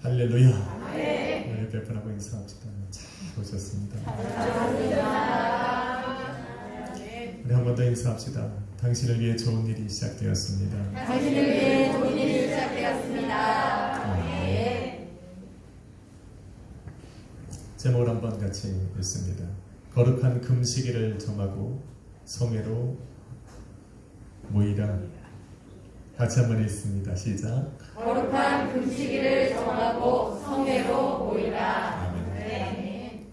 할렐루야. 우리 베푼하고 인사합시다. 잘 오셨습니다. 우리 한 번 더 인사합시다. 당신을 위해 좋은 일이 시작되었습니다. 당신을 위해 좋은 일이 시작되었습니다. 제목을 한번 같이 읽습니다. 거룩한 금식일을 정하고 성회로 모이라. 같이 한번 읽습니다. 시작. 거룩한 금식일을 정하고 성회로 모이라. 아멘.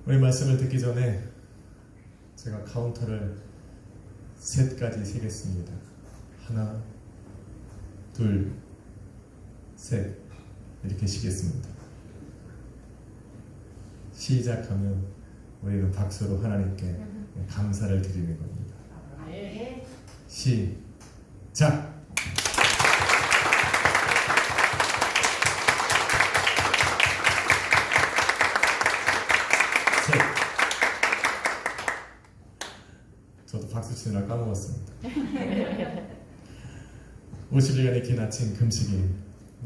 우리 말씀을 듣기 전에 제가 카운터를 셋까지 세겠습니다. 하나, 둘, 셋 이렇게 쉬겠습니다. 시작하면 우리는 박수로 하나님께 감사를 드리는 겁니다. 시작! 저도 박수 치느라 까먹었습니다. 50일간의 긴 아침 금식이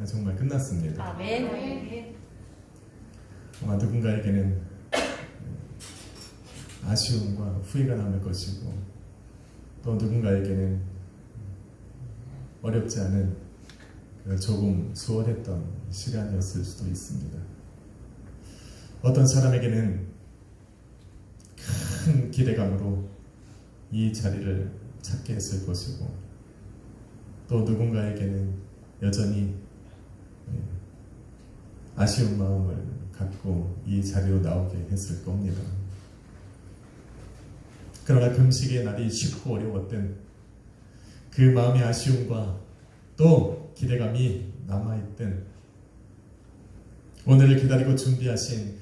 정말 끝났습니다. 아멘. 아마 누군가에게는 아쉬움과 후회가 남을 것이고 또 누군가에게는 어렵지 않은 조금 수월했던 시간이었을 수도 있습니다. 어떤 사람에게는 큰 기대감으로 이 자리를 찾게 했을 것이고 또 누군가에게는 여전히 아쉬운 마음을 갖고 이 자리로 나오게 했을 겁니다. 그러나 금식의 날이 쉽고 어려웠던 그 마음의 아쉬움과 또 기대감이 남아있던 오늘을 기다리고 준비하신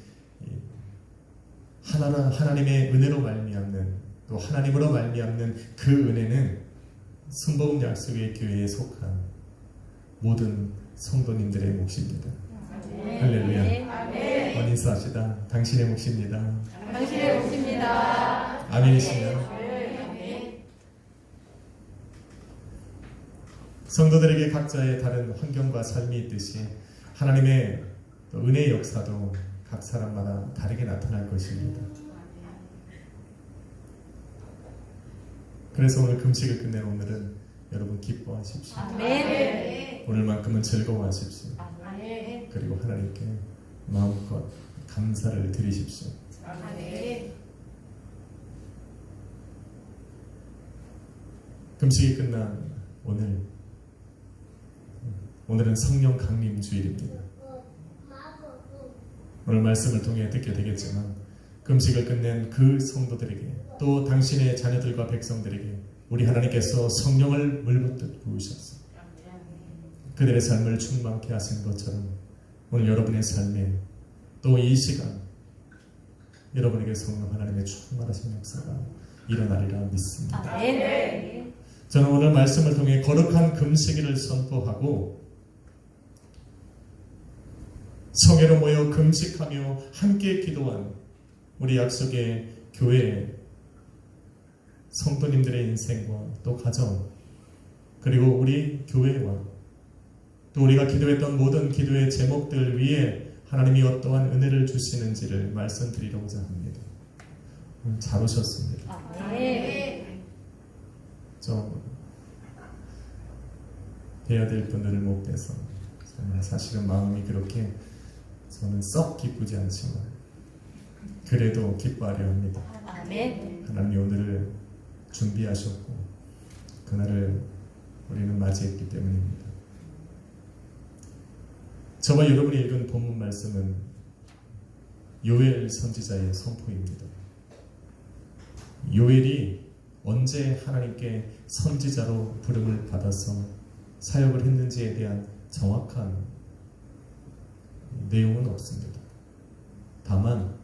하나님의 은혜로 말미암는 또 하나님으로 말미암는 그 은혜는 순복음 약속의 교회에 속한 모든 성도님들의 몫입니다. 할렐루야. 원인사합시다. 당신의 몫입니다. 당신의 몫입니다. 아멘이시면 성도들에게 각자의 다른 환경과 삶이 있듯이 하나님의 은혜의 역사도 각 사람마다 다르게 나타날 것입니다. 그래서 오늘 금식을 끝낸 오늘은 여러분 기뻐하십시오. 오늘만큼은 즐거워하십시오. 그리고 하나님께 마음껏 감사를 드리십시오. 금식이 끝난 오늘은 성령 강림 주일입니다. 오늘 말씀을 통해 듣게 되겠지만 금식을 끝낸 그 성도들에게 또 당신의 자녀들과 백성들에게 우리 하나님께서 성령을 물붓듯 부으셔서 그들의 삶을 충만케 하신 것처럼 오늘 여러분의 삶에 또 이 시간 여러분에게 성령 하나님의 충만하신 역사가 일어나리라 믿습니다. 저는 오늘 말씀을 통해 거룩한 금식일을 선포하고 성회로 모여 금식하며 함께 기도한 우리 약속의 교회 성도님들의 인생과 또 가정 그리고 우리 교회와 또 우리가 기도했던 모든 기도의 제목들 위에 하나님이 어떠한 은혜를 주시는지를 말씀드리려고자 합니다. 잘 오셨습니다. 좀 뵈야 될 분들을 못 뵈서 정말 사실은 마음이 그렇게 저는 썩 기쁘지 않지만 그래도 기뻐하려 합니다. 하나님이 오늘을 준비하셨고 그날을 우리는 맞이했기 때문입니다. 저와 여러분이 읽은 본문 말씀은 요엘 선지자의 선포입니다. 요엘이 언제 하나님께 선지자로 부름을 받아서 사역을 했는지에 대한 정확한 내용은 없습니다. 다만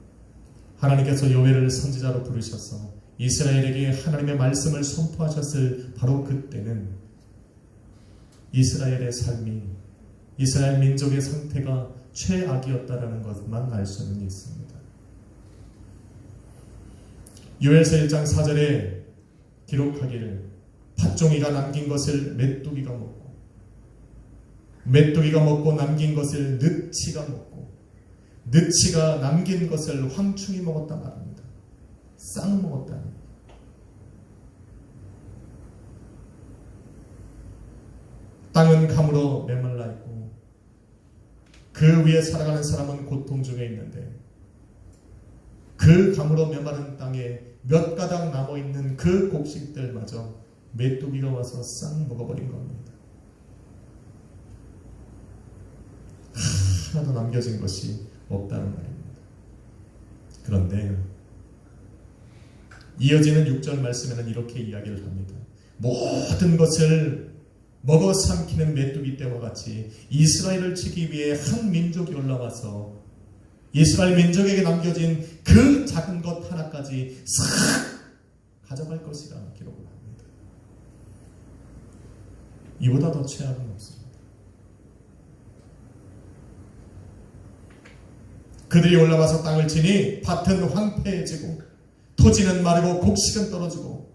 하나님께서 요엘을 선지자로 부르셔서 이스라엘에게 하나님의 말씀을 선포하셨을 바로 그때는 이스라엘의 삶이 이스라엘 민족의 상태가 최악이었다라는 것만 알 수는 있습니다. 요엘서 1장 4절에 기록하기를 팥종이가 남긴 것을 메뚜기가 먹고 메뚜기가 먹고 남긴 것을 느치가 먹고 느치가 남긴 것을 황충이 먹었다 말합니다. 싹 먹었다. 땅은 감으로 메말라 있고 그 위에 살아가는 사람은 고통 중에 있는데 그 감으로 메마른 땅에 몇 가닥 남아있는 그 곡식들마저 메뚜기가 와서 싹 먹어버린 겁니다. 하나도 남겨진 것이 없다는 말입니다. 그런데 이어지는 6절 말씀에는 이렇게 이야기를 합니다. 모든 것을 먹어 삼키는 메뚜기 떼와 같이 이스라엘을 치기 위해 한 민족이 올라와서 이스라엘 민족에게 남겨진 그 작은 것 하나까지 싹 가져갈 것이라 기록을 합니다. 이보다 더 최악은 없습니다. 그들이 올라와서 땅을 치니 밭은 황폐해지고 토지는 마르고 곡식은 떨어지고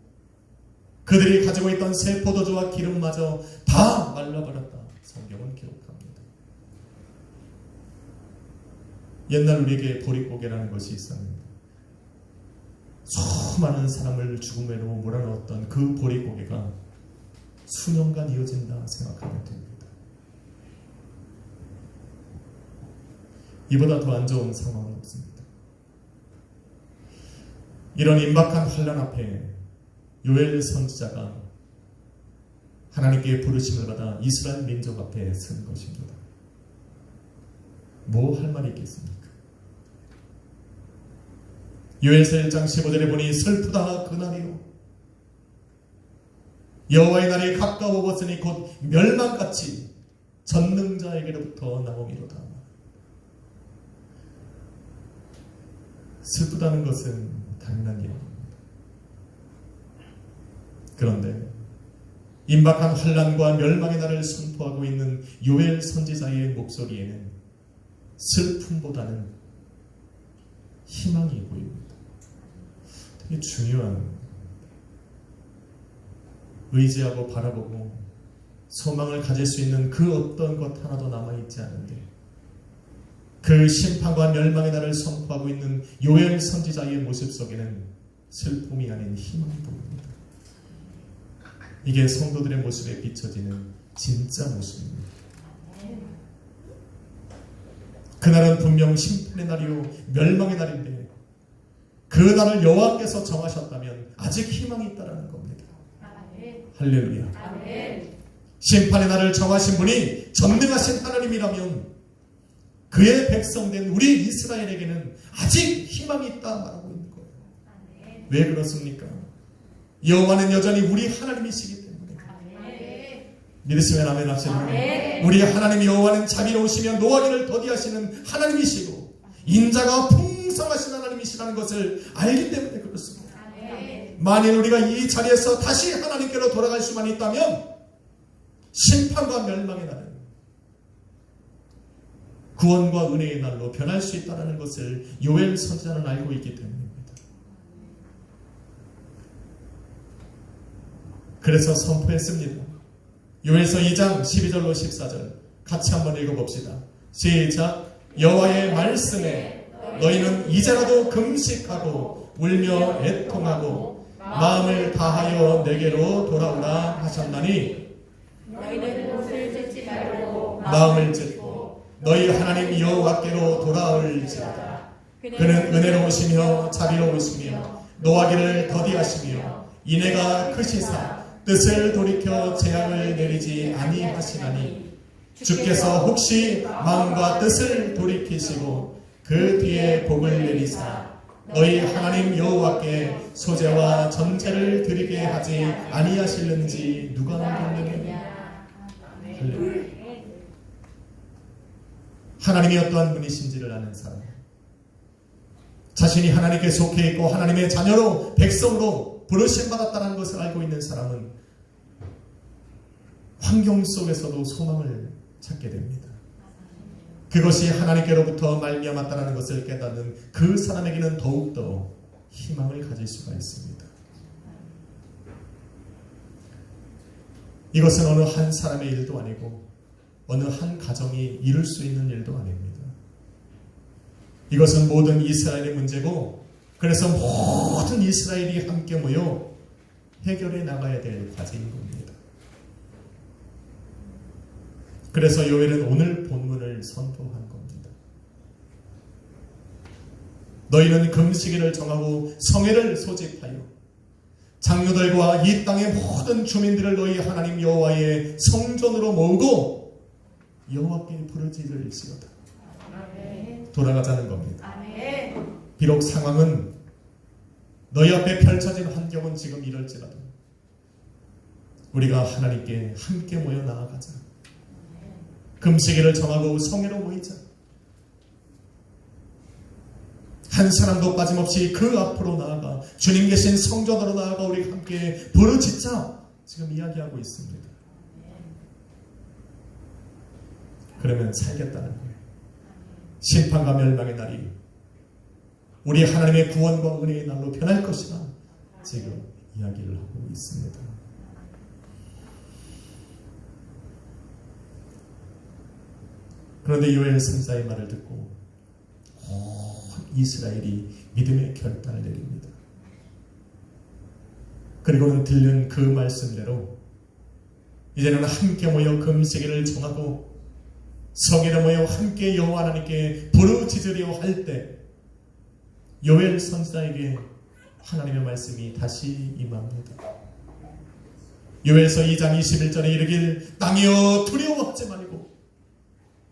그들이 가지고 있던 새 포도주와 기름마저 다 말라버렸다. 성경은 기록합니다. 옛날 우리에게 보릿고개라는 것이 있었는데 수많은 사람을 죽음으로 몰아넣었던 그 보릿고개가 수년간 이어진다 생각하면 됩니다. 이보다 더 안 좋은 상황은 없습니다. 이런 임박한 환난 앞에 요엘 선지자가 하나님께 부르심을 받아 이스라엘 민족 앞에 선 것입니다. 뭐 할 말이 있겠습니까? 요엘서 1장 15절에 보니 슬프다 그날이요 여호와의 날이 가까워버스니 곧 멸망같이 전능자에게로부터 나오미로다. 슬프다는 것은 당연한 일입니다. 그런데 임박한 환난과 멸망의 날을 선포하고 있는 요엘 선지자의 목소리에는 슬픔보다는 희망이 보입니다. 되게 중요한 의지하고 바라보고 소망을 가질 수 있는 그 어떤 것 하나도 남아있지 않은데 그 심판과 멸망의 날을 선포하고 있는 요엘 선지자의 모습 속에는 슬픔이 아닌 희망이 보입니다. 이게 성도들의 모습에 비춰지는 진짜 모습입니다. 그날은 분명 심판의 날이요 멸망의 날인데 그 날을 여호와께서 정하셨다면 아직 희망이 있다는 겁니다. 할렐루야. 심판의 날을 정하신 분이 전능하신 하나님이라면 그의 백성된 우리 이스라엘에게는 아직 희망이 있다 말하고 있는 거예요. 왜 그렇습니까? 여호와는 여전히 우리 하나님이시기 때문에. 믿으시면 아멘 합시다. 우리 하나님 여호와는 자비로우시며 노하기를 더디하시는 하나님이시고 인자가 풍성하신 하나님이시라는 것을 알기 때문에 그렇습니다. 만일 우리가 이 자리에서 다시 하나님께로 돌아갈 수만 있다면 심판과 멸망의 날은 구원과 은혜의 날로 변할 수 있다는 것을 요엘 선지자는 알고 있기 때문입니다. 그래서 선포했습니다. 요엘서 2장 12절로 14절 같이 한번 읽어봅시다. 시작. 여호와의 말씀에 너희는 이제라도 금식하고 울며 애통하고 마음을 다하여 내게로 돌아오라 하셨나니 너희는 옷을 찢지 말고 마음을 찢고 너희 하나님 여호와께로 돌아올지어다. 그는 은혜로우시며 자비로우시며 노하기를 더디하시며 인애가 크시사 뜻을 돌이켜 재앙을 내리지 아니하시나니 주께서 혹시 마음과 뜻을 돌이키시고 그 뒤에 복을 내리사 너희 하나님 여호와께 소제와 전제를 드리게 하지 아니하실는지 누가 알겠느냐. 하나님이 어떠한 분이신지를 아는 사람, 자신이 하나님께 속해 있고 하나님의 자녀로 백성으로 부르심받았다는 것을 알고 있는 사람은 환경 속에서도 소망을 찾게 됩니다. 그것이 하나님께로부터 말미암았다는 것을 깨닫는 그 사람에게는 더욱더 희망을 가질 수가 있습니다. 이것은 어느 한 사람의 일도 아니고 어느 한 가정이 이룰 수 있는 일도 아닙니다. 이것은 모든 이스라엘의 문제고, 그래서 모든 이스라엘이 함께 모여 해결해 나가야 될 과제인 겁니다. 그래서 요엘은 오늘 본문을 선포한 겁니다. 너희는 금식일을 정하고 성회를 소집하여 장로들과 이 땅의 모든 주민들을 너희 하나님 여호와의 성전으로 모으고 여호와께 부르짖을지어다. 돌아가자는 겁니다. 비록 상황은 너희 앞에 펼쳐진 환경은 지금 이럴지라도 우리가 하나님께 함께 모여 나아가자. 금식일을 정하고 성회로 모이자. 한 사람도 빠짐없이 그 앞으로 나아가 주님 계신 성전으로 나아가 우리 함께 부르짖자. 지금 이야기하고 있습니다. 그러면 살겠다는 거예요. 심판과 멸망의 날이 우리 하나님의 구원과 은혜의 날로 변할 것이라 지금 이야기를 하고 있습니다. 그런데 요엘 선지자의 말을 듣고 이스라엘이 믿음의 결단을 내립니다. 그리고는 들은 그 말씀대로 이제는 함께 모여 금식일을 정하고 성회로 모여 함께 여호와 하나님께 부르짖으려 할 때 요엘 선지자에게 하나님의 말씀이 다시 임합니다. 요엘서 2장 21절에 이르길 땅이여 두려워하지 말고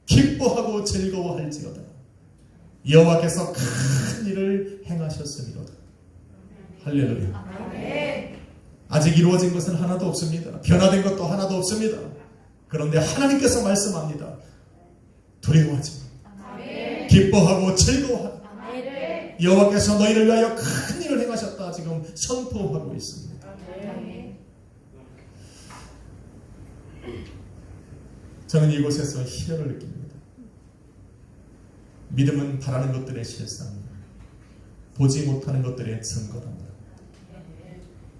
기뻐하고 즐거워할지어다. 여호와께서 큰 일을 행하셨음이로다. 할렐루야. 아직 이루어진 것은 하나도 없습니다. 변화된 것도 하나도 없습니다. 그런데 하나님께서 말씀합니다. 두려워하지 마. 기뻐하고 즐거워하라. 여호와께서 너희를 위하여 큰 일을 행하셨다. 지금 선포하고 있습니다. 저는 이곳에서 희열을 느낍니다. 믿음은 바라는 것들의 실상, 보지 못하는 것들의 증거랍니다.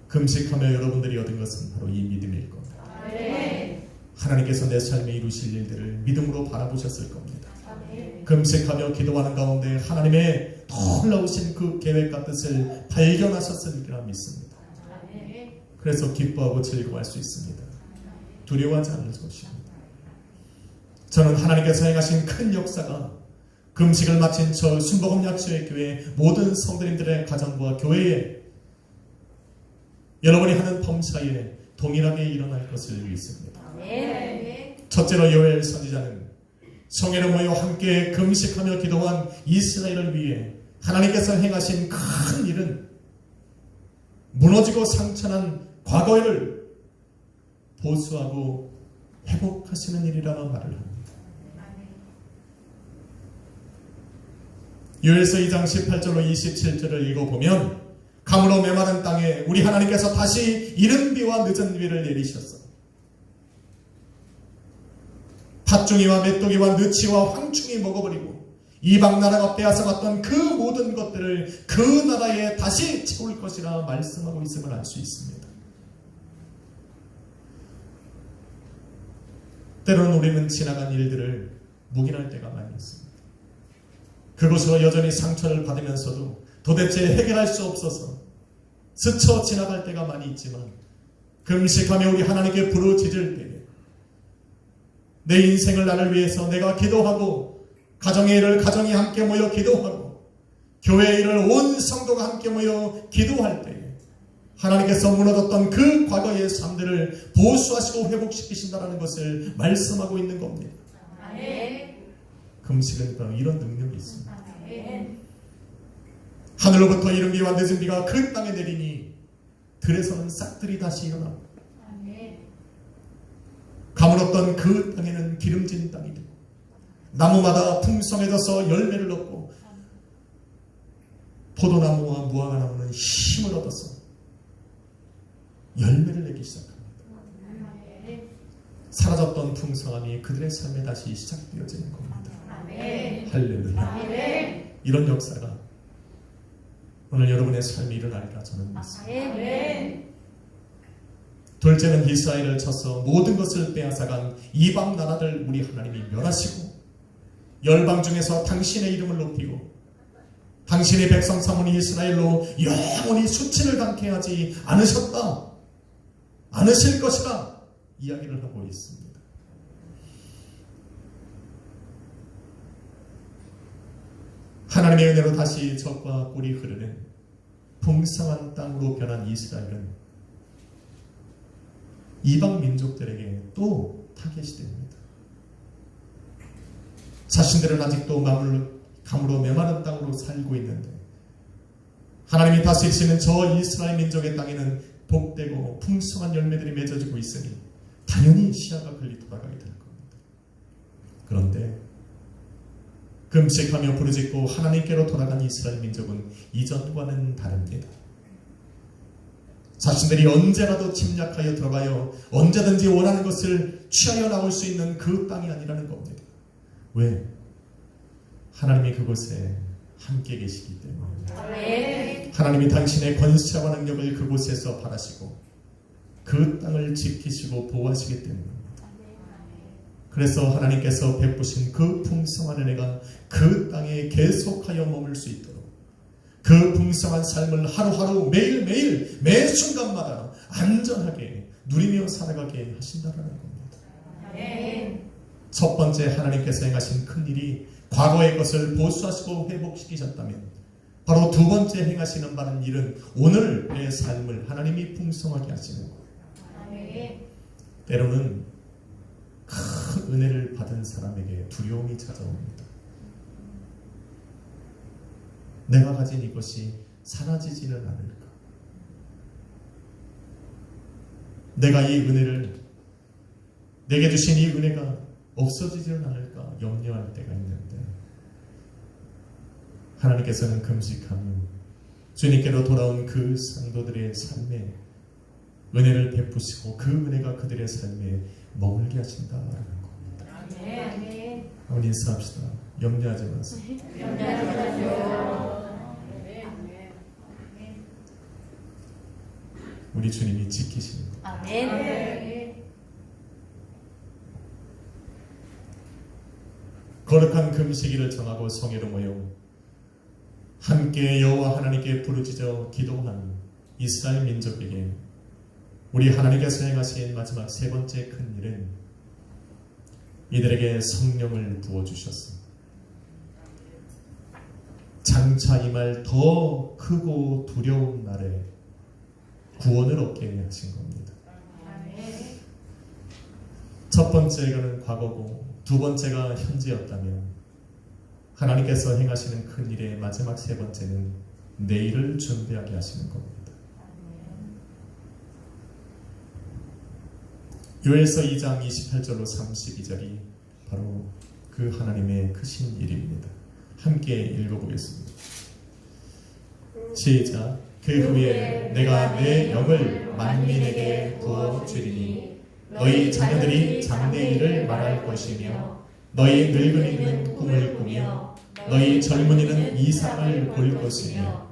금식하며 여러분들이 얻은 것은 바로 이 믿음일 겁니다. 하나님께서 내 삶에 이루실 일들을 믿음으로 바라보셨을 겁니다. 금식하며 기도하는 가운데 하나님의 놀라우신 그 계획과 뜻을 발견하셨으리라 믿습니다. 그래서 기뻐하고 즐거워할 수 있습니다. 두려워하지 않을 것입니다. 저는 하나님께서 행하신 큰 역사가 금식을 마친 저 순복음 약수의 교회 모든 성도님들의 가정과 교회에 여러분이 하는 범사에 동일하게 일어날 것을 믿습니다. 첫째로 요엘 선지자는 성회로 모여 함께 금식하며 기도한 이스라엘을 위해 하나님께서 행하신 큰 일은 무너지고 상처난 과거를 보수하고 회복하시는 일이라는 말을 합니다. 요엘서 2장 18절로 27절을 읽어보면 가물어 메마른 땅에 우리 하나님께서 다시 이른 비와 늦은 비를 내리셨어. 팥종이와 메뚜기와 느치와 황충이 먹어버리고 이방 나라가 빼앗아갔던 그 모든 것들을 그 나라에 다시 채울 것이라 말씀하고 있음을 알 수 있습니다. 때로는 우리는 지나간 일들을 묵인할 때가 많이 있습니다. 그것으로 여전히 상처를 받으면서도 도대체 해결할 수 없어서 스쳐 지나갈 때가 많이 있지만 금식하며 우리 하나님께 부르짖을 때에 내 인생을 나를 위해서 내가 기도하고 가정의 일을 가정이 함께 모여 기도하고 교회의 일을 온 성도가 함께 모여 기도할 때에 하나님께서 무너졌던 그 과거의 삶들을 보수하시고 회복시키신다는 것을 말씀하고 있는 겁니다. 금식은 바로 이런 능력이 있습니다. 하늘로부터 이른 비와 늦은 비가 그 땅에 내리니 들에서는 싹들이 다시 일어나고 가물었던 그 땅에는 기름진 땅이 되고 나무마다 풍성해져서 열매를 얻고 포도나무와 무화과나무는 힘을 얻어서 열매를 내기 시작합니다. 사라졌던 풍성함이 그들의 삶에 다시 시작되어지는 겁니다. 할렐루야. 이런 역사가 오늘 여러분의 삶에 일어나리라 저는 믿습니다. 둘째는 이스라엘을 쳐서 모든 것을 빼앗아간 이방 나라들 우리 하나님이 멸하시고 열방 중에서 당신의 이름을 높이고 당신의 백성 삼은 이스라엘로 영원히 수치를 당케 하지 않으셨다. 않으실 것이라 이야기를 하고 있습니다. 하나님의 은혜로 다시 적과 꿀이 흐르는 풍성한 땅으로 변한 이스라엘은 이방 민족들에게 또 타겟이 됩니다. 자신들은 아직도 감으로 메마른 땅으로 살고 있는데 하나님이 다스리시는 저 이스라엘 민족의 땅에는 복되고 풍성한 열매들이 맺어지고 있으니 당연히 시야가 걸리 돌아가게 될 겁니다. 그런데 금식하며 부르짖고 하나님께로 돌아간 이스라엘 민족은 이전과는 다릅니다. 자신들이 언제라도 침략하여 들어가요 언제든지 원하는 것을 취하여 나올 수 있는 그 땅이 아니라는 겁니다. 왜? 하나님이 그곳에 함께 계시기 때문에 하나님이 당신의 권세와 능력을 그곳에서 바라시고 그 땅을 지키시고 보호하시기 때문입니다. 그래서 하나님께서 베푸신 그 풍성한 은혜가 그 땅에 계속하여 머물 수 있도록 그 풍성한 삶을 하루하루 매일매일 매 순간마다 안전하게 누리며 살아가게 하신다는 겁니다. 첫 번째 하나님께서 행하신 큰 일이 과거의 것을 보수하시고 회복시키셨다면 바로 두 번째 행하시는 바른 일은 오늘의 삶을 하나님이 풍성하게 하시는 거예요. 때로는 큰 은혜를 받은 사람에게 두려움이 찾아옵니다. 내가 가진 이것이 사라지지는 않을까? 내가 이 은혜를 내게 주신 이 은혜가 없어지지는 않을까 염려할 때가 있는데 하나님께서는 금식하며 주님께로 돌아온 그 성도들의 삶에 은혜를 베푸시고 그 은혜가 그들의 삶에 머물게 하신다라는 겁니다. 한번 인사합시다. 염려하지 마세요. 우리 주님이 지키십니다. 아멘. 거룩한 금식일을 정하고 성회로 모여 함께 여호와 하나님께 부르짖어 기도한 이스라엘 민족에게 우리 하나님께서 행하신 마지막 세 번째 큰 일은 이들에게 성령을 부어주셨습니다. 장차 임할 더 크고 두려운 날에 구원을 얻게 하신 겁니다. 첫 번째는 과거고 두 번째가 현재였다면 하나님께서 행하시는 큰 일의 마지막 세 번째는 내일을 준비하게 하시는 겁니다. 요엘서 2장 28절로 32절이 바로 그 하나님의 크신 일입니다. 함께 읽어보겠습니다. 시작. 그 후에 내가 내 영을 만민에게 부어주리니 너희 자녀들이 장래일을 말할 것이며 너희 늙은이는 꿈을 꾸며 너희 젊은이는 이상을 볼 것이며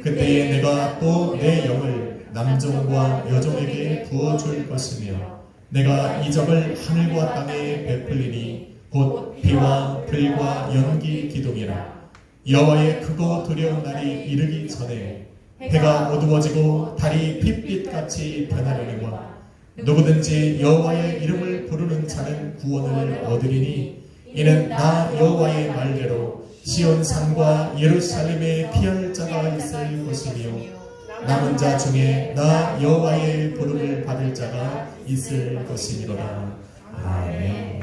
그때에 내가 또 내 영을 남종과 여종에게 부어줄 것이며 내가 이적을 하늘과 땅에 베풀리니 곧 비와 불과 연기 기둥이라. 여호와의 크고 두려운 날이 이르기 전에 해가 어두워지고 달이 핏빛같이 변하려니와 누구든지 여호와의 이름을 부르는 자는 구원을 얻으리니 이는 나 여호와의 말대로 시온 산과 예루살렘에 피할 자가 있을 것이며 남은 자 중에 나 여호와의 부름을 받을 자가 있을 것이니로다. 아멘.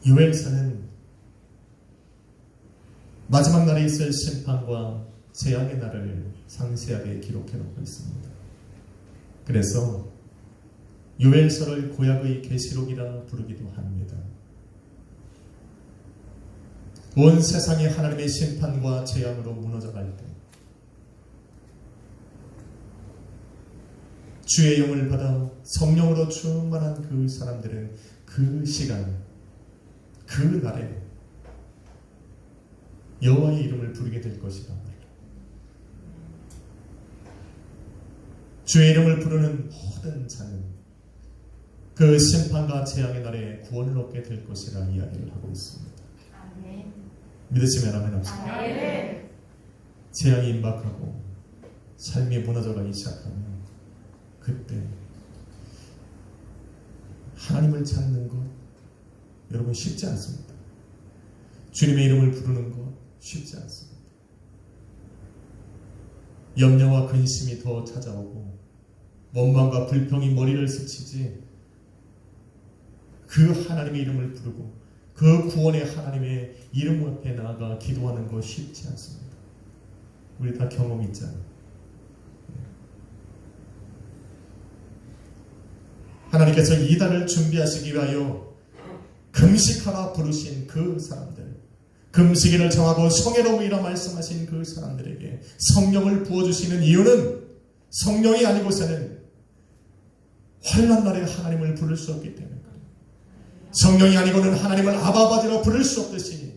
요엘서는 마지막 날에 있을 심판과 재앙의 날을 상세하게 기록해 놓고 있습니다. 그래서 요엘서를 구약의 계시록이라 부르기도 합니다. 온 세상이 하나님의 심판과 재앙으로 무너져갈 때 주의 영을 받아 성령으로 충만한 그 사람들은 그 시간, 그 날에 여호와의 이름을 부르게 될 것이다. 주의 이름을 부르는 모든 자는 그 심판과 재앙의 날에 구원을 얻게 될 것이라 이야기를 하고 있습니다. 아멘. 믿으시면 아멘 합시다. 아멘. 재앙이 임박하고 삶이 무너져가기 시작하면 그때 하나님을 찾는 것 여러분 쉽지 않습니다. 주님의 이름을 부르는 것 쉽지 않습니다. 염려와 근심이 더 찾아오고 원망과 불평이 머리를 스치지 그 하나님의 이름을 부르고 그 구원의 하나님의 이름 앞에 나아가 기도하는 것 쉽지 않습니다. 우리 다 경험 있잖아요. 하나님께서 이달을 준비하시기 위하여 금식하라 부르신 그 사람들, 금식일을 정하고 성애로우이라 말씀하신 그 사람들에게 성령을 부어주시는 이유는 성령이 아니고서는 환난 날에 하나님을 부를 수 없기 때문에 그래요. 성령이 아니고는 하나님을 아바아버지로 부를 수 없듯이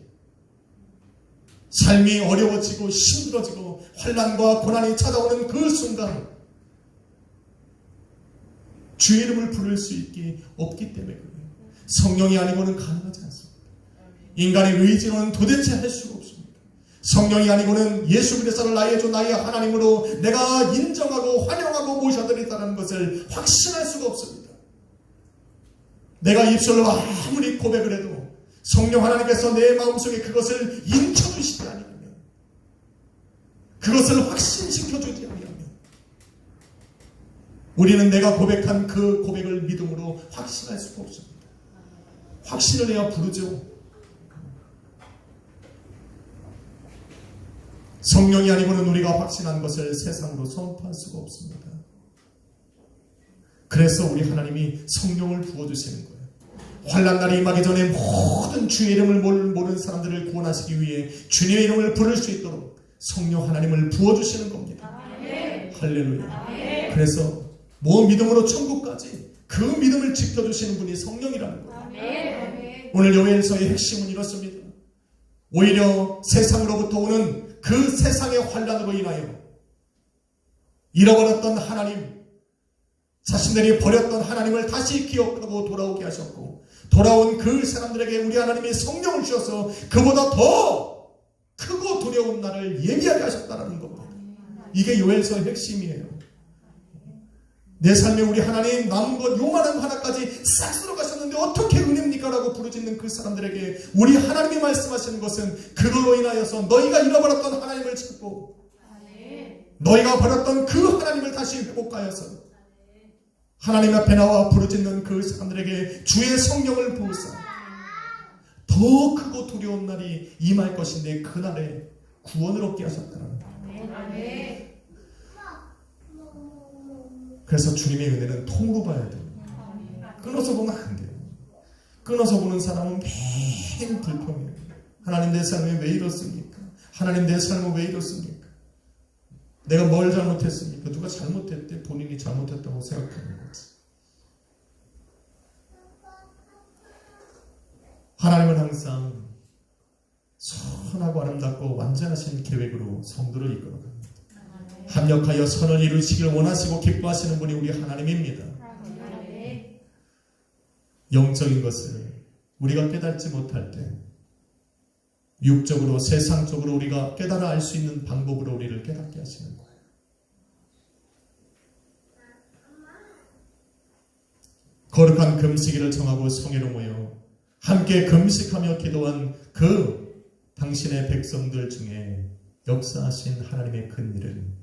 삶이 어려워지고 힘들어지고 환난과 고난이 찾아오는 그 순간 주의 이름을 부를 수 없기 때문에 그래요. 성령이 아니고는 가능하지 않습니다. 인간의 의지로는 도대체 할 수가 없습니다. 성령이 아니고는 예수 그리스도를 나의 주 나의 하나님으로 내가 인정하고 환영하고 모셔드리다는 것을 확신할 수가 없습니다. 내가 입술로 아무리 고백을 해도 성령 하나님께서 내 마음속에 그것을 인쳐주시지 않으면, 그것을 확신시켜주지 않으면 우리는 내가 고백한 그 고백을 믿음으로 확신할 수가 없습니다. 확신을 해야 부르죠. 성령이 아니고는 우리가 확신한 것을 세상으로 선포할 수가 없습니다. 그래서 우리 하나님이 성령을 부어주시는 거예요. 환난 날이 임하기 전에 모든 주의 이름을 모르는 사람들을 구원하시기 위해 주님의 이름을 부를 수 있도록 성령 하나님을 부어주시는 겁니다. 아멘. 할렐루야. 아멘. 그래서 믿음으로 천국까지 그 믿음을 지켜주시는 분이 성령이라는 거예요. 아멘. 오늘 요엘서의 핵심은 이렇습니다. 오히려 세상으로부터 오는 그 세상의 환난으로 인하여 잃어버렸던 하나님, 자신들이 버렸던 하나님을 다시 기억하고 돌아오게 하셨고, 돌아온 그 사람들에게 우리 하나님이 성령을 주셔서 그보다 더 크고 두려운 날을 예비하게 하셨다는 겁니다. 이게 요엘서의 핵심이에요. 내 삶에 우리 하나님 남은 것 요만한 거 하나까지 싹 쓸어가셨는데 어떻게 은혜입니까? 라고 부르짖는 그 사람들에게 우리 하나님이 말씀하시는 것은 그걸로 인하여서 너희가 잃어버렸던 하나님을 찾고 너희가 버렸던 그 하나님을 다시 회복하여서 하나님 앞에 나와 부르짖는 그 사람들에게 주의 성령을 부으사 더 크고 두려운 날이 임할 것인데 그날에 구원을 얻게 하셨다는 거예요. 그래서 주님의 은혜는 통으로 봐야 돼요. 끊어서 보면 안 돼요. 끊어서 보는 사람은 매일 불평해요. 하나님 내 삶에 왜 이렇습니까? 하나님 내 삶은 왜 이렇습니까? 내가 뭘 잘못했습니까? 누가 잘못했대? 본인이 잘못했다고 생각하는 거지. 하나님은 항상 선하고 아름답고 완전하신 계획으로 성도를 이끌어갑니다. 합력하여 선을 이루시길 원하시고 기뻐하시는 분이 우리 하나님입니다. 영적인 것을 우리가 깨닫지 못할 때 육적으로 세상적으로 우리가 깨달아 알 수 있는 방법으로 우리를 깨닫게 하시는 거예요. 거룩한 금식일을 정하고 성회로 모여 함께 금식하며 기도한 그 당신의 백성들 중에 역사하신 하나님의 큰 일은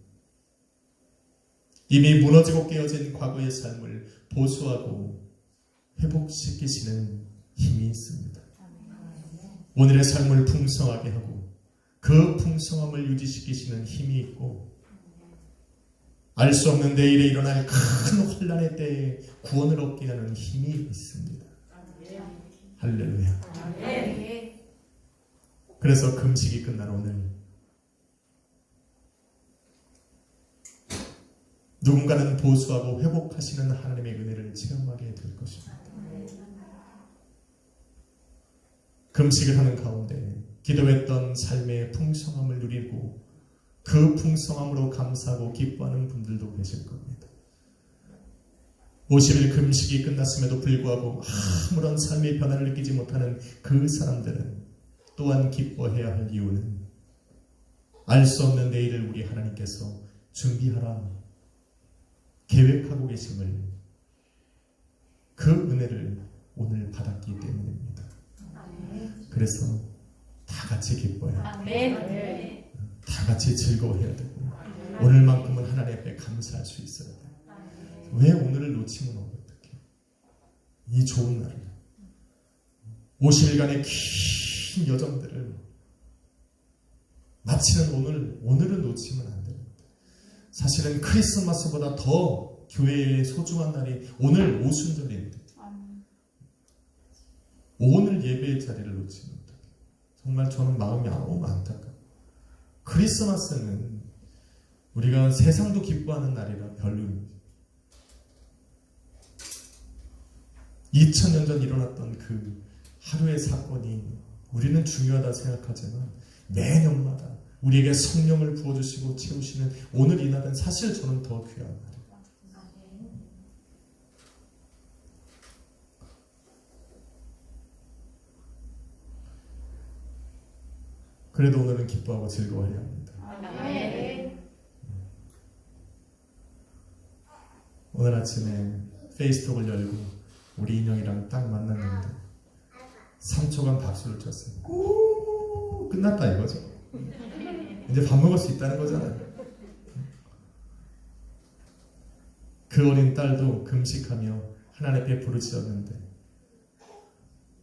이미 무너지고 깨어진 과거의 삶을 보수하고 회복시키시는 힘이 있습니다. 오늘의 삶을 풍성하게 하고 그 풍성함을 유지시키시는 힘이 있고 알 수 없는 내일에 일어날 큰 환난의 때에 구원을 얻게 하는 힘이 있습니다. 할렐루야. 그래서 금식이 끝난 오늘 누군가는 보수하고 회복하시는 하나님의 은혜를 체험하게 될 것입니다. 금식을 하는 가운데 기도했던 삶의 풍성함을 누리고 그 풍성함으로 감사하고 기뻐하는 분들도 계실 겁니다. 50일 금식이 끝났음에도 불구하고 아무런 삶의 변화를 느끼지 못하는 그 사람들은 또한 기뻐해야 할 이유는 알 수 없는 내일을 우리 하나님께서 준비하라 계획하고 계심을, 그 은혜를 오늘 받았기 때문입니다. 그래서 다 같이 기뻐해야 돼요. 다 같이 즐거워해야 되고, 오늘만큼은 하나님 앞에 감사할 수 있어야 돼요. 왜 오늘을 놓치면 어떡해? 이 좋은 날을, 50일간의 긴 여정들을 마치는 오늘을 놓치면 안 됩니다. 사실은 크리스마스보다 더 교회의 소중한 날이 오늘 오순절입니다. 오늘 예배의 자리를 놓치면 어떡해? 정말 저는 마음이 너무 안타까워요. 크리스마스는 우리가 세상도 기뻐하는 날이라 별로입니다. 2000년 전 일어났던 그 하루의 사건이 우리는 중요하다 생각하지만 매년마다 우리에게 성령을 부어주시고 채우시는 오늘 이 날은 사실 저는 더 귀한 날이에요. 그래도 오늘은 기뻐하고 즐거워해야 합니다. 오늘 아침에 페이스톡을 열고 우리 인형이랑 딱 만났는데 3초간 박수를 쳤어요. 오, 끝났다 이거죠. 이제 밥 먹을 수 있다는 거잖아요. 그 어린 딸도 금식하며 하나님 앞에 부르짖었는데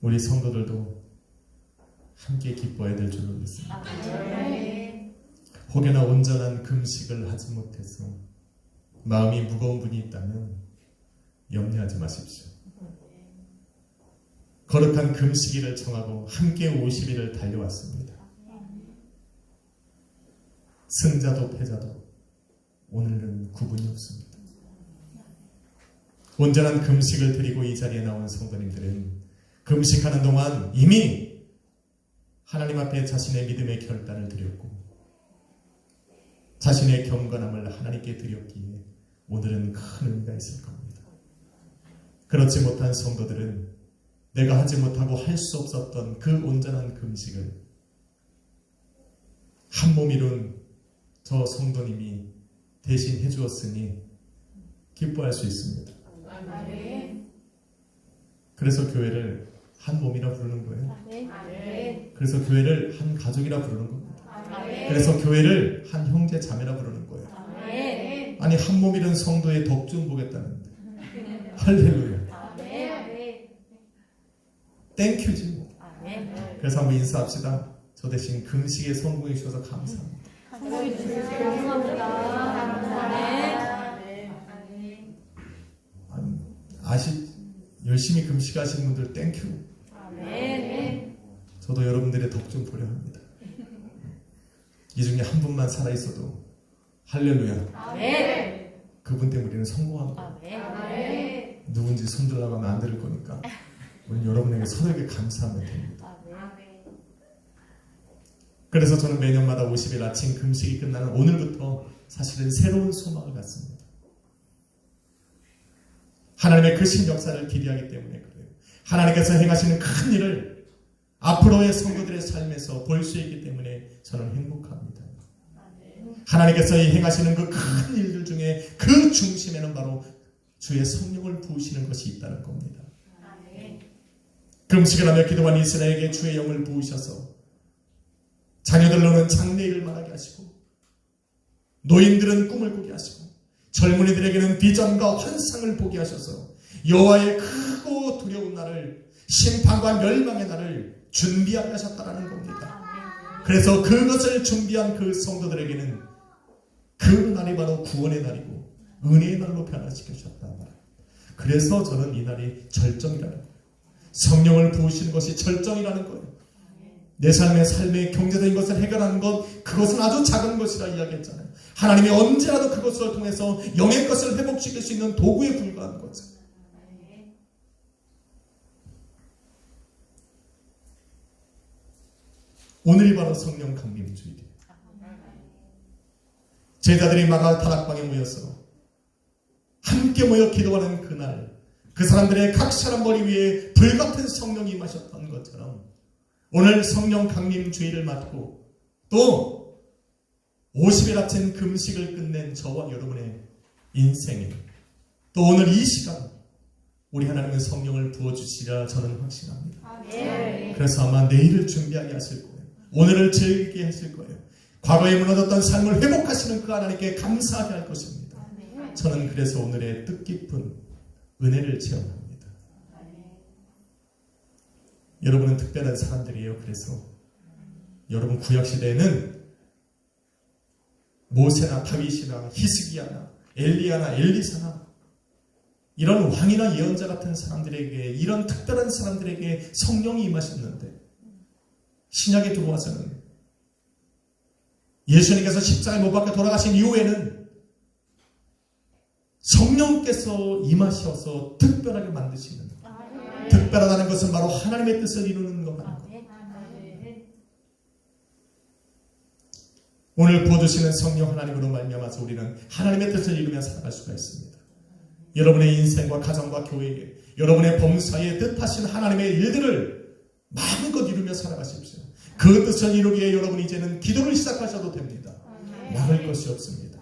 우리 성도들도 함께 기뻐해야 될 줄로 믿습니다. 혹여나 온전한 금식을 하지 못해서 마음이 무거운 분이 있다면 염려하지 마십시오. 거룩한 금식일을 정하고 함께 50일을 달려왔습니다. 승자도 패자도 오늘은 구분이 없습니다. 온전한 금식을 드리고 이 자리에 나온 성도님들은 금식하는 동안 이미 하나님 앞에 자신의 믿음의 결단을 드렸고 자신의 경건함을 하나님께 드렸기에 오늘은 큰 의미가 있을 겁니다. 그렇지 못한 성도들은 내가 하지 못하고 할 수 없었던 그 온전한 금식을 한 몸 이룬 저 성도님이 대신 해주었으니 기뻐할 수 있습니다. 그래서 교회를 한 몸이라 부르는 거예요. 그래서 교회를 한 가족이라 부르는 겁니다. 그래서 교회를 한 형제 자매라 부르는 거예요. 아니 한 몸 이룬 성도의 덕 좀 보겠다는데 할렐루야. 땡큐지 뭐. 그래서 한번 인사합시다. 저 대신 금식에 성공해 주셔서 감사합니다. 열심히 금식하시는 분들 땡큐. 저도 여러분들의 덕 좀 보려 합니다. 이 중에 한 분만 살아있어도 할렐루야. 그분 때문에 우리는 성공합니다. 누군지 손들라고 하면 안 들을 거니까 우리 여러분에게 서로에게 감사하면 됩니다. 그래서 저는 매년마다 50일 아침 금식이 끝나는 오늘부터 사실은 새로운 소망을 갖습니다. 하나님의 그 신역사를 기대하기 때문에 그래요. 하나님께서 행하시는 큰 일을 앞으로의 성도들의 삶에서 볼 수 있기 때문에 저는 행복합니다. 하나님께서 행하시는 그 큰 일들 중에 그 중심에는 바로 주의 성령을 부으시는 것이 있다는 겁니다. 금식을 하며 기도한 이스라엘에게 주의 영을 부으셔서 자녀들로는 장래일을 말하게 하시고 노인들은 꿈을 꾸게 하시고 젊은이들에게는 비전과 환상을 보게 하셔서 여호와의 크고 두려운 날을, 심판과 멸망의 날을 준비하게 하셨다는 겁니다. 그래서 그것을 준비한 그 성도들에게는 그 날이 바로 구원의 날이고 은혜의 날로 변화시키셨다. 그래서 저는 이 날이 절정이라는 거예요. 성령을 부으시는 것이 절정이라는 거예요. 내 삶의 경제적인 것을 해결하는 것, 그것은 아주 작은 것이라 이야기했잖아요. 하나님이 언제라도 그것을 통해서 영의 것을 회복시킬 수 있는 도구에 불과한 거죠. 오늘이 바로 성령 강림 주일이에요. 제자들이 마가 다락방에 모여서 함께 모여 기도하는 그날, 그 사람들의 각 사람 머리 위에 불같은 성령이 임하셨던 것처럼 오늘 성령 강림 주의를 맞고 또 50일 아침 금식을 끝낸 저와 여러분의 인생에 또 오늘 이 시간 우리 하나님은 성령을 부어주시리라 저는 확신합니다. 그래서 아마 내일을 준비하게 하실 거예요. 오늘을 즐기게 하실 거예요. 과거에 무너졌던 삶을 회복하시는 그 하나님께 감사하게 할 것입니다. 저는 그래서 오늘의 뜻깊은 은혜를 체험합니다. 여러분은 특별한 사람들이에요. 그래서 여러분 구약시대에는 모세나 다윗이나 히스기야나 엘리야나 엘리사나 이런 왕이나 예언자 같은 사람들에게, 이런 특별한 사람들에게 성령이 임하셨는데 신약에 들어와서는 예수님께서 십자가에 못 박혀 돌아가신 이후에는 성령께서 임하셔서 특별하게 만드시는, 특별하다는 것은 바로 하나님의 뜻을 이루는 것입니다. 오늘 부어주시는 성령 하나님으로 말미암아서 우리는 하나님의 뜻을 이루며 살아갈 수가 있습니다. 여러분의 인생과 가정과 교회에, 여러분의 범사에 뜻하신 하나님의 일들을 마음껏 이루며 살아가십시오. 그 뜻을 이루기에 여러분 이제는 기도를 시작하셔도 됩니다. 막을 것이 없습니다.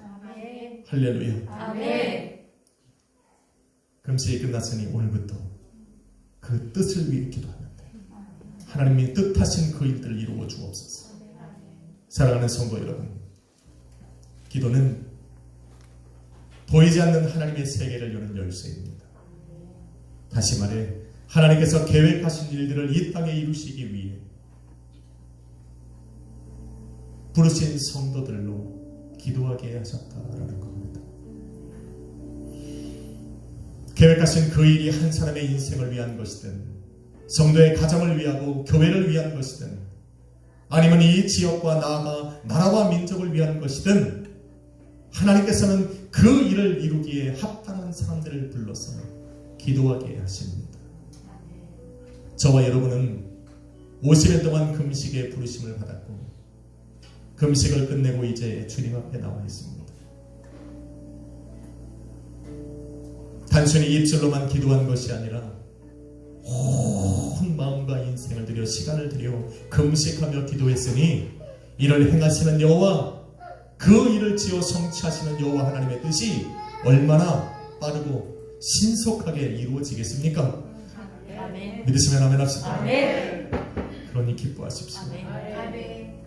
할렐루야. 금식이 끝났으니 오늘부터 그 뜻을 위해 기도하는데 하나님이 뜻하신 그 일들을 이루어 주옵소서. 사랑하는 성도 여러분, 기도는 보이지 않는 하나님의 세계를 여는 열쇠입니다. 다시 말해 하나님께서 계획하신 일들을 이 땅에 이루시기 위해 부르신 성도들로 기도하게 하셨다라는 겁니다. 계획하신 그 일이 한 사람의 인생을 위한 것이든 성도의 가정을 위하고 교회를 위한 것이든 아니면 이 지역과 나아가 나라와 민족을 위한 것이든 하나님께서는 그 일을 이루기에 합당한 사람들을 불러서 기도하게 하십니다. 저와 여러분은 50일 동안 금식에 부르심을 받았고 금식을 끝내고 이제 주님 앞에 나와 있습니다. 단순히 입술로만 기도한 것이 아니라 온 마음과 인생을 들여 시간을 들여 금식하며 기도했으니 이를 행하시는 여호와, 그 일을 지어 성취하시는 여호와 하나님의 뜻이 얼마나 빠르고 신속하게 이루어지겠습니까? 아멘. 믿으시면 아멘 합시다. 아멘. 그러니 기뻐하십시오. 아멘.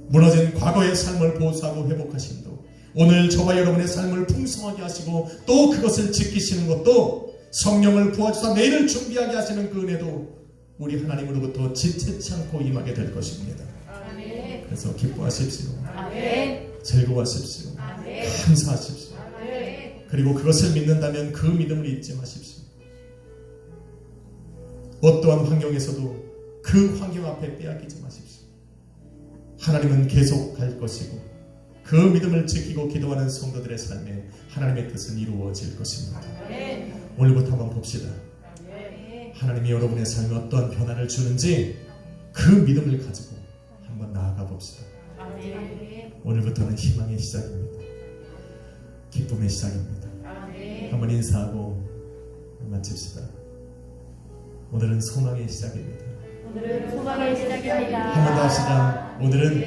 무너진 과거의 삶을 보수하고 회복하심도 오늘 저와 여러분의 삶을 풍성하게 하시고 또 그것을 지키시는 것도 성령을 부어주사 내일을 준비하게 하시는 그 은혜도 우리 하나님으로부터 지체치 않고 임하게 될 것입니다. 아멘. 그래서 기뻐하십시오. 아멘. 즐거워하십시오. 아멘. 감사하십시오. 아멘. 그리고 그것을 믿는다면 그 믿음을 잊지 마십시오. 어떠한 환경에서도 그 환경 앞에 빼앗기지 마십시오. 하나님은 계속 갈 것이고 그 믿음을 지키고 기도하는 성도들의 삶에 하나님의 뜻은 이루어질 것입니다. 아멘. 오늘부터 한번 봅시다. 하나님이 여러분의 삶에 어떠한 변화를 주는지 그 믿음을 가지고 한번 나아가 봅시다. 오늘부터는 희망의 시작입니다. 기쁨의 시작입니다. 한번 인사하고 마칩시다. 오늘은 소망의 시작입니다. 오늘은 소망의 시작입니다. 한 번 더 합시다. 오늘은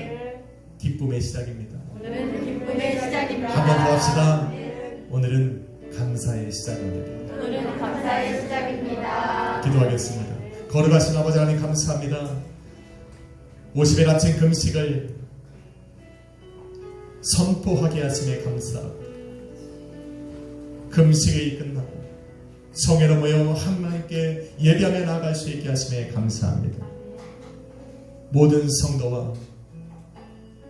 기쁨의 시작입니다. 오늘은 기쁨의 시작입니다. 한 번 더 합시다. 오늘은 감사의 시작입니다. 오늘은 감사의 시작입니다. 기도하겠습니다. 거룩하신 아버지 하나님 감사합니다. 50일 아침 금식을 선포하게 하심에 감사합니다. 금식이 끝나고 성회로 모여 하나님께 예배하며 나아갈 수 있게 하심에 감사합니다. 모든 성도와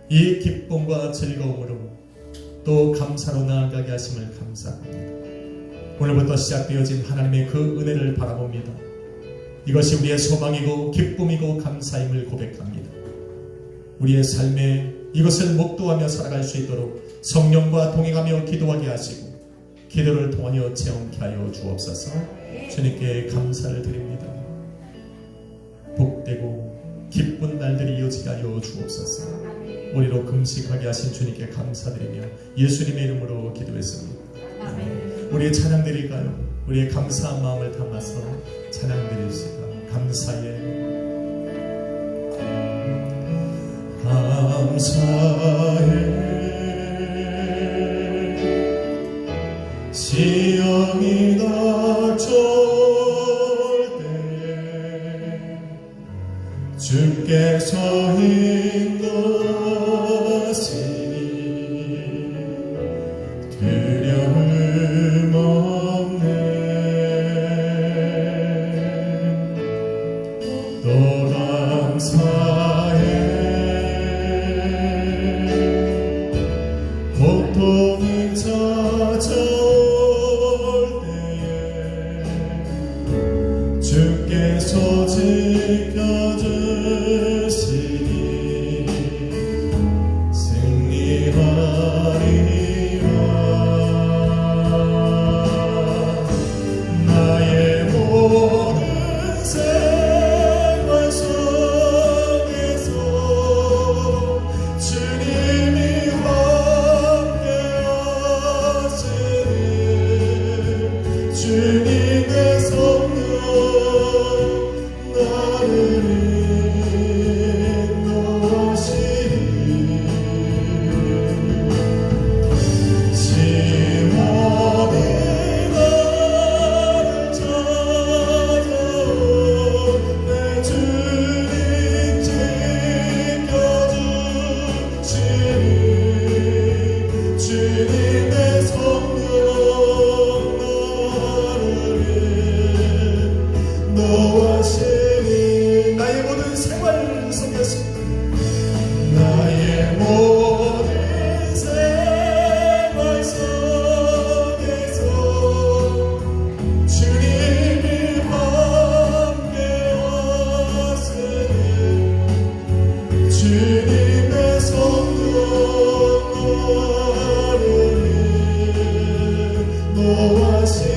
이 기쁨과 즐거움으로 또 감사로 나아가게 하심을 감사합니다. 오늘부터 시작되어진 하나님의 그 은혜를 바라봅니다. 이것이 우리의 소망이고 기쁨이고 감사임을 고백합니다. 우리의 삶에 이것을 목도하며 살아갈 수 있도록 성령과 동행하며 기도하게 하시고 기도를 통하여 체험케 하여 주옵소서. 주님께 감사를 드립니다. 복되고 기쁜 날들이 이어지게 하여 주옵소서. 우리로 금식하게 하신 주님께 감사드리며 예수님의 이름으로 기도했습니다. 아멘. 우리의 찬양 드릴까요? 우리의 감사한 마음을 담아서 찬양 드립시다. 감사해 시험이 닥쳐올 때에 주께서 인도하시니 두려움 없네. 또 감사해 고통이 찾아올 때에 주께서 지켜주시니 승리하리라. 나의 모든 생활 속에서 주님이 주님의 성령 나를 인도하시니 시험이 나를 찾아오 내 주님 지켜주시니 주님의 성령 너와시니 나의 모든 생활 속에서 나의 모든 생활 속에서 주님이 함께 하시니 주님의 성령 나를 너와시니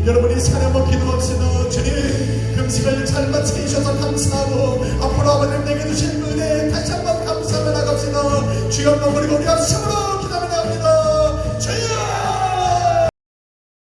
여러분이 찬양 한번 기도합시다. 주님 금식을 잘 마치게 주셔서 감사하고 앞으로 아버님 내게 주신 은혜 다시 한번 감사하며 나갑시다. 주여 한번 우리 합심으로